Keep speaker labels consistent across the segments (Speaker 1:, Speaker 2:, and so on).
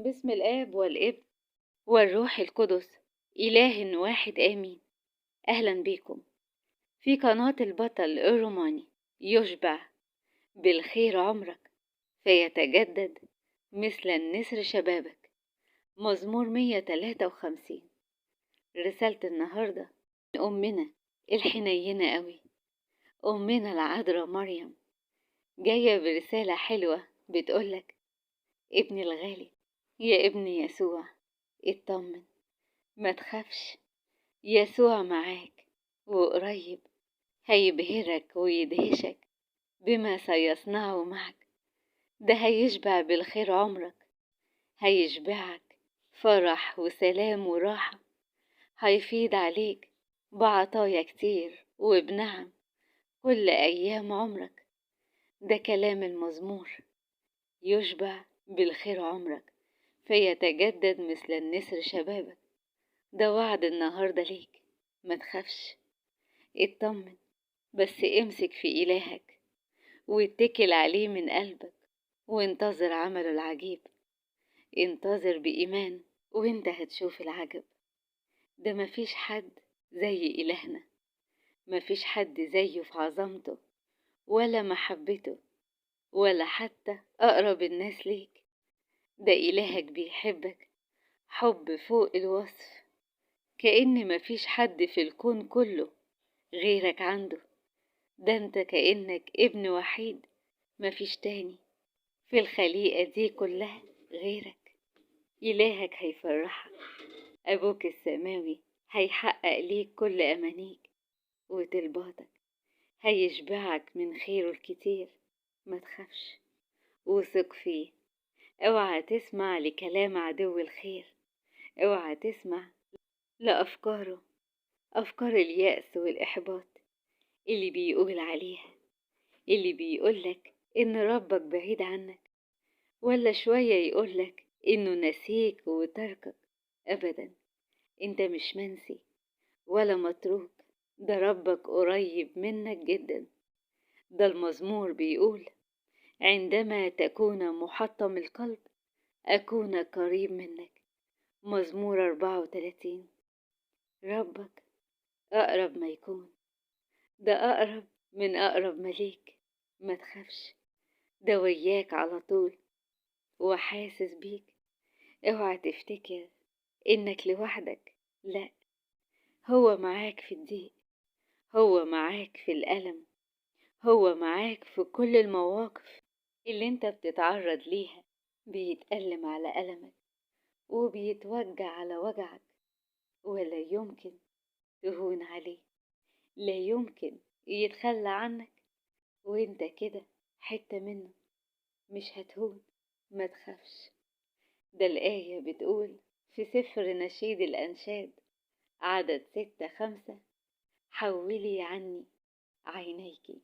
Speaker 1: باسم الآب والابن والروح القدس، إله واحد آمين. أهلا بكم في قناة البطل الروماني. يشبع بالخير عمرك فيتجدد مثل النسر شبابك. مزمور 153. رسالة النهاردة من أمنا الحنينة قوي، أمنا العذراء مريم، جاية برسالة حلوة بتقولك: ابني الغالي يا ابني يسوع، اطمن ما تخافش، يسوع معاك وقريب هيبهرك ويدهشك بما سيصنعه معك. ده هيشبع بالخير عمرك، هيشبعك فرح وسلام وراحة، هيفيض عليك بعطايا كتير وبنعم كل أيام عمرك. ده كلام المزمور. يشبع بالخير عمرك فيتجدد مثل النسر شبابك. ده وعد النهاردة ليك. ما تخافش، اطمن، بس امسك في إلهك واتكل عليه من قلبك وانتظر عمله العجيب. انتظر بإيمان وانت هتشوف العجب. ده مفيش حد زي إلهنا، مفيش حد زيه في عظمته ولا محبته ولا حتى أقرب الناس ليك. ده إلهك بيحبك حب فوق الوصف، كأن مفيش حد في الكون كله غيرك عنده. ده انت كأنك ابن وحيد، مفيش تاني في الخليقة دي كلها غيرك. إلهك هيفرحك، أبوك السماوي هيحقق ليك كل أمانيك وطلباتك، هيشبعك من خيره الكتير. ما تخافش وثق فيه. اوعى تسمع لكلام عدو الخير، اوعى تسمع لأفكاره، أفكار اليأس والإحباط اللي بيقول عليها، اللي بيقولك إن ربك بعيد عنك، ولا شوية يقولك إنه نسيك وتركك. أبدا، إنت مش منسي ولا متروك، ده ربك قريب منك جدا. ده المزمور بيقول: عندما تكون محطم القلب أكون قريب منك. مزمور 34. ربك أقرب ما يكون، ده أقرب من أقرب مليك. ما تخافش، ده وياك على طول وحاسس بيك. اوعى تفتكر إنك لوحدك، لا، هو معاك في الضيق، هو معاك في الألم، هو معاك في كل المواقف اللي انت بتتعرض ليها. بيتألم على ألمك وبيتوجع على وجعك، ولا يمكن تهون عليه، لا يمكن يتخلى عنك، وانت كده حتة منه، مش هتهون. ما تخافش. ده الآية بتقول في سفر نشيد الأنشاد عدد 6:5: حولي عني عينيك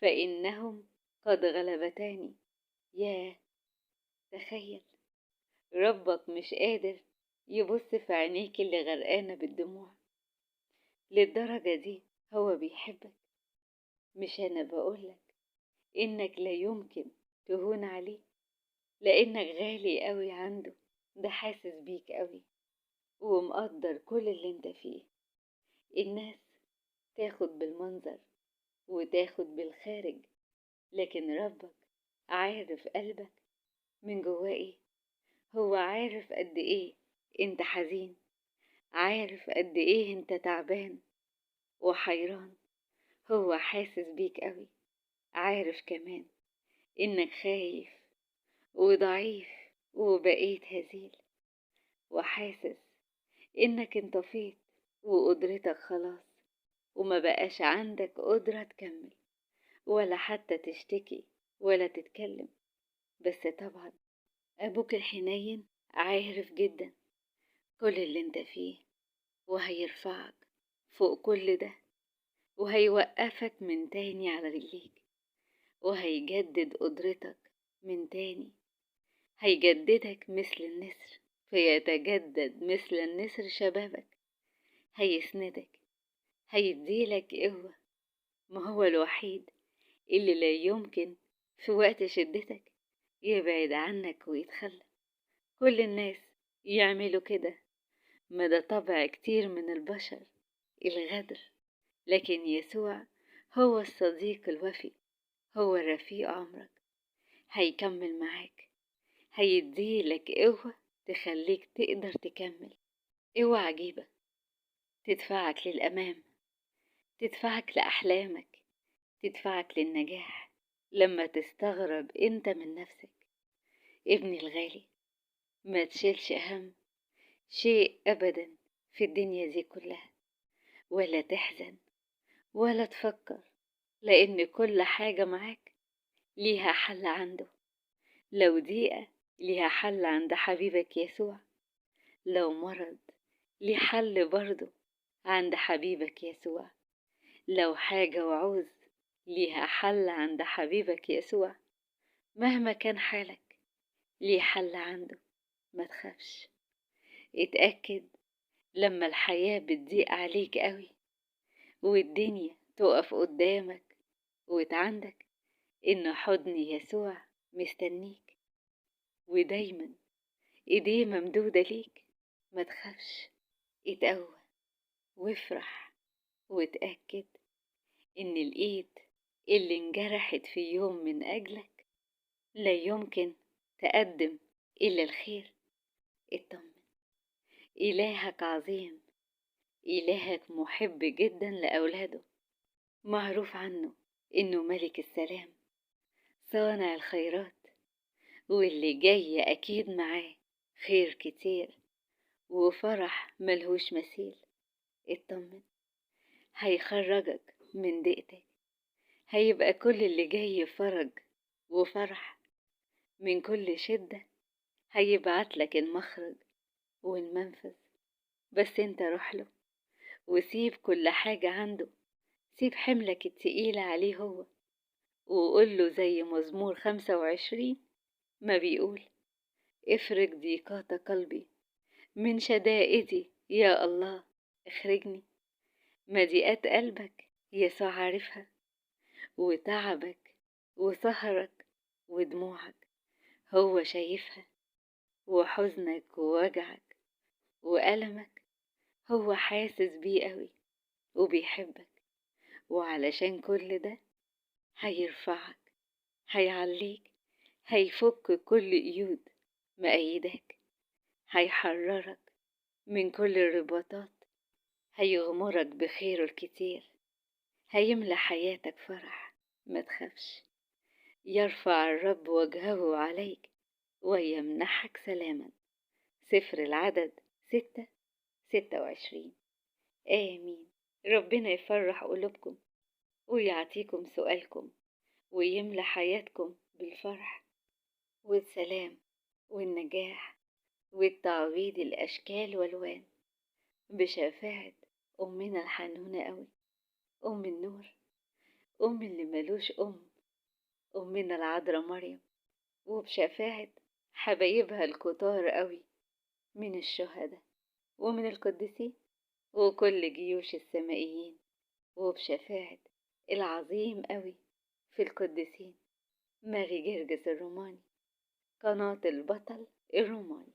Speaker 1: فإنهم قد غلبتاني. ياه، تخيل ربك مش قادر يبص في عينيك اللي غرقانة بالدموع. للدرجة دي هو بيحبك. مش أنا بقولك إنك لا يمكن تهون عليه، لأنك غالي قوي عنده. ده حاسس بيك قوي ومقدر كل اللي انت فيه. الناس تاخد بالمنظر وتاخد بالخارج، لكن ربك عارف قلبك من جواه ايه. هو عارف قد ايه انت حزين، عارف قد ايه انت تعبان وحيران. هو حاسس بيك قوي، عارف كمان انك خايف وضعيف وبقيت هزيل، وحاسس انك انطفيت وقدرتك خلاص وما بقاش عندك قدرة تكمل ولا حتى تشتكي ولا تتكلم. بس طبعا أبوك الحنين عارف جدا كل اللي انت فيه، وهيرفعك فوق كل ده، وهيوقفك من تاني على رجليك، وهيجدد قدرتك من تاني، هيجددك مثل النسر فيتجدد مثل النسر شبابك. هيسندك، هيديلك قوة. ما هو الوحيد اللي لا يمكن في وقت شدتك يبعد عنك ويتخلى. كل الناس يعملوا كده، ما ده طبع كتير من البشر، الغدر. لكن يسوع هو الصديق الوفي، هو الرفيق عمرك، هيكمل معاك، هيديلك قوة تخليك تقدر تكمل، قوة عجيبة تدفعك للأمام، تدفعك لأحلامك، تدفعك للنجاح. لما تستغرب انت من نفسك ابني الغالي، ما تشيلش هم شيء أبدا في الدنيا دي كلها، ولا تحزن ولا تفكر، لأن كل حاجة معاك ليها حل عنده. لو ضيقة ليها حل عند حبيبك يسوع، لو مرض ليه حل برضه عند حبيبك يسوع، لو حاجة وعوز ليها حل عند حبيبك يسوع. مهما كان حالك ليه حل عنده، ما تخافش. اتأكد لما الحياة بتضيق عليك قوي والدنيا تقف قدامك وتعندك، إن حضن يسوع مستنيك ودايما ايديه ممدودة ليك. ما تخافش، اتقوى وافرح وتأكد إن الإيد اللي انجرحت في يوم من أجلك لا يمكن تقدم إلا الخير. اطمن، إلهك عظيم، إلهك محب جدا لأولاده، معروف عنه إنه ملك السلام، صانع الخيرات، واللي جاي أكيد معاه خير كتير وفرح ملهوش مثيل. اطمن، هيخرجك من ضيقتك، هيبقى كل اللي جاي فرج وفرح. من كل شدة هيبعتلك المخرج والمنفذ، بس انت روح له وسيب كل حاجة عنده، سيب حملك التقيلة عليه هو، وقول له زي مزمور 25 ما بيقول: افرج ضيقات قلبي، من شدائدي يا الله اخرجني. مضيقات قلبك يسوع عارفها، وتعبك وسهرك ودموعك هو شايفها، وحزنك ووجعك وألمك هو حاسس بيه قوي وبيحبك. وعلشان كل ده هيرفعك، هيعليك، هيفك كل قيود مقيدك، هيحررك من كل الرباطات، هيغمرك بخيره الكتير، هيملى حياتك فرح. ما تخافش، يرفع الرب وجهه عليك ويمنحك سلاما. سفر العدد 6:26. آمين. ربنا يفرح قلوبكم ويعطيكم سؤالكم ويملى حياتكم بالفرح والسلام والنجاح والتعويض الأشكال والوان، بشفاعة أمنا الحنونة قوي، أم النور، أم اللي ملوش أمنا العذراء مريم، وبشفاعة حبايبها الكتار قوي من الشهداء ومن القديسين وكل جيوش السمائيين، وبشفاعة العظيم قوي في القديسين ماري جرجس الروماني، قناة البطل الروماني.